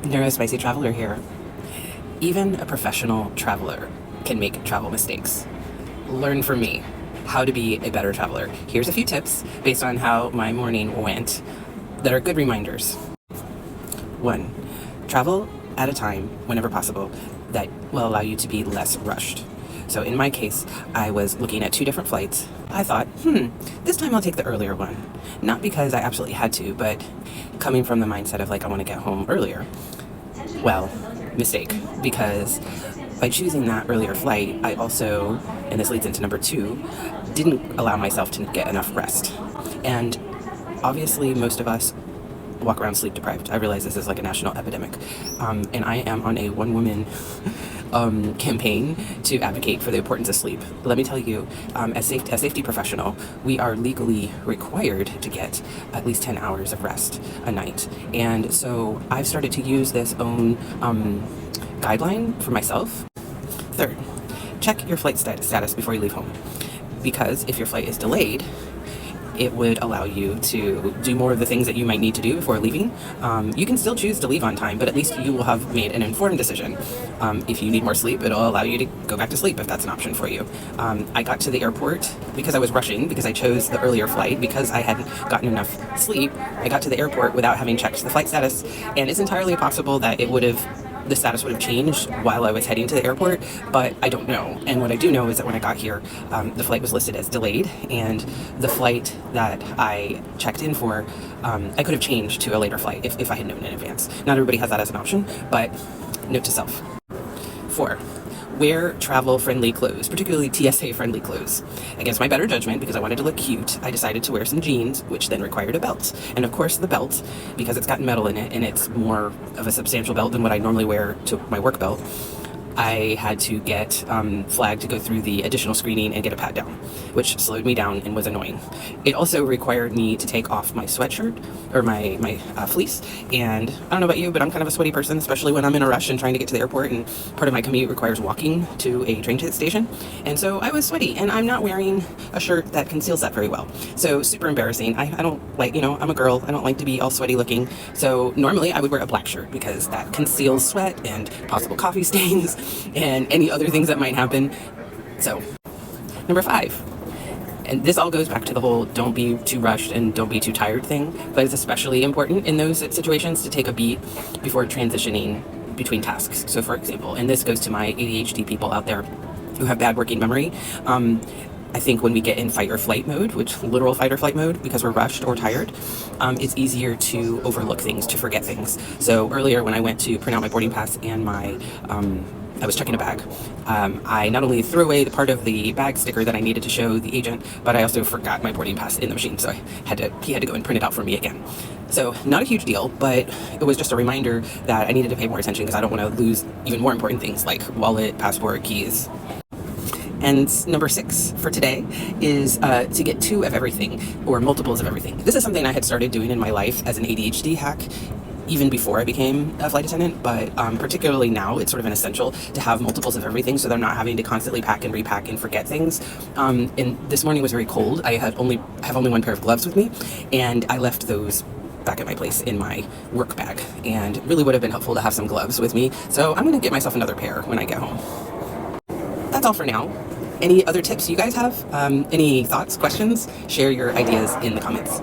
Neuro-SPicy traveler here. Even a professional traveler can make travel mistakes. Learn from me how to be a better traveler. Here's a few tips based on how my morning went that are good reminders. 1. Travel at a time, whenever possible, that will allow you to be less rushed. So in my case, I was looking at 2 different flights. I thought, this time I'll take the earlier one. Not because I absolutely had to, but coming from the mindset of like, I want to get home earlier. Well, mistake, because by choosing that earlier flight, I also, and this leads into number 2, didn't allow myself to get enough rest. And obviously most of us walk around sleep deprived. I realize this is like a national epidemic. And I am on a one-woman campaign to advocate for the importance of sleep. Let me tell you, as a safety professional, we are legally required to get at least 10 hours of rest a night. And so I've started to use this own guideline for myself. 3rd, check your flight status before you leave home. Because if your flight is delayed, it would allow you to do more of the things that you might need to do before leaving. You can still choose to leave on time, but at least you will have made an informed decision. If you need more sleep, it'll allow you to go back to sleep if that's an option for you. I got to the airport because I was rushing, because I chose the earlier flight, because I hadn't gotten enough sleep. I got to the airport without having checked the flight status, and it's entirely possible that the status would have changed while I was heading to the airport, but I don't know. And what I do know is that when I got here, the flight was listed as delayed, and the flight that I checked in for, I could have changed to a later flight if I had known in advance. Not everybody has that as an option, but note to self. 4. Wear travel-friendly clothes, particularly TSA-friendly clothes. Against my better judgment, because I wanted to look cute, I decided to wear some jeans, which then required a belt. And of course the belt, because it's got metal in it and it's more of a substantial belt than what I normally wear to my work belt, I had to get flagged to go through the additional screening and get a pat down, which slowed me down and was annoying. It also required me to take off my sweatshirt, or my fleece, and I don't know about you, but I'm kind of a sweaty person, especially when I'm in a rush and trying to get to the airport, and part of my commute requires walking to a train station, and so I was sweaty, and I'm not wearing a shirt that conceals that very well. So super embarrassing. I don't like, I'm a girl, I don't like to be all sweaty looking, so normally I would wear a black shirt because that conceals sweat and possible coffee stains and any other things that might happen. So, number 5. And this all goes back to the whole don't be too rushed and don't be too tired thing, but it's especially important in those situations to take a beat before transitioning between tasks. So for example, and this goes to my ADHD people out there who have bad working memory, I think when we get in fight or flight mode, which literal fight or flight mode, because we're rushed or tired, it's easier to overlook things, to forget things. So earlier when I went to print out my boarding pass and I was checking a bag, I not only threw away the part of the bag sticker that I needed to show the agent, but I also forgot my boarding pass in the machine, so he had to go and print it out for me again. So not a huge deal, but it was just a reminder that I needed to pay more attention because I don't want to lose even more important things like wallet, passport, keys. And number 6 for today is to get 2 of everything, or multiples of everything. This is something I had started doing in my life as an ADHD hack even before I became a flight attendant, but particularly now it's sort of an essential to have multiples of everything so they're not having to constantly pack and repack and forget things. And this morning was very cold. I have only one pair of gloves with me, and I left those back at my place in my work bag, and it really would have been helpful to have some gloves with me, so I'm going to get myself another pair when I get home. That's all for now. Any other tips you guys have? Any thoughts, questions? Share your ideas in the comments.